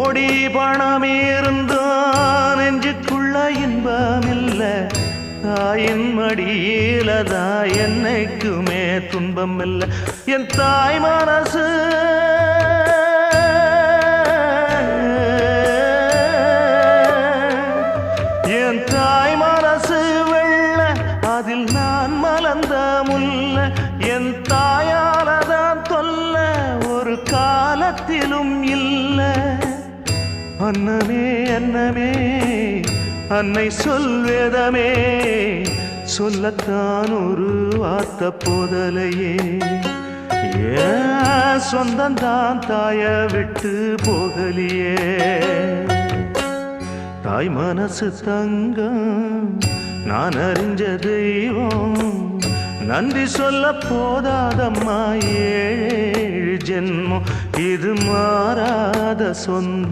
கோடி பணம் இருந்தான் நெஞ்சுக்குள்ள இன்பமில்ல தாயின் மடியிலதான் என்னைக்குமே துன்பம் இல்லை என் தாய் மனசு என் தாய் மனசு வெள்ள அதில் நான் மலர்ந்த முல்ல என் தாயாலதான் தொல்ல ஒரு காலத்திலும் இல்ல அன்னமே அன்னமே அன்னை சொல்வேதமே சொல்லத்தான் ஒரு வார்த்தை போதலையே ஏன் சொந்தந்தான் தாய விட்டு போகலியே தாய் மனசு தங்கம் நான் அறிஞ்ச தெய்வம் நன்றி சொல்ல போதாதம்மா ஏழு ஜென்மம் இது மாறாத சொந்தம்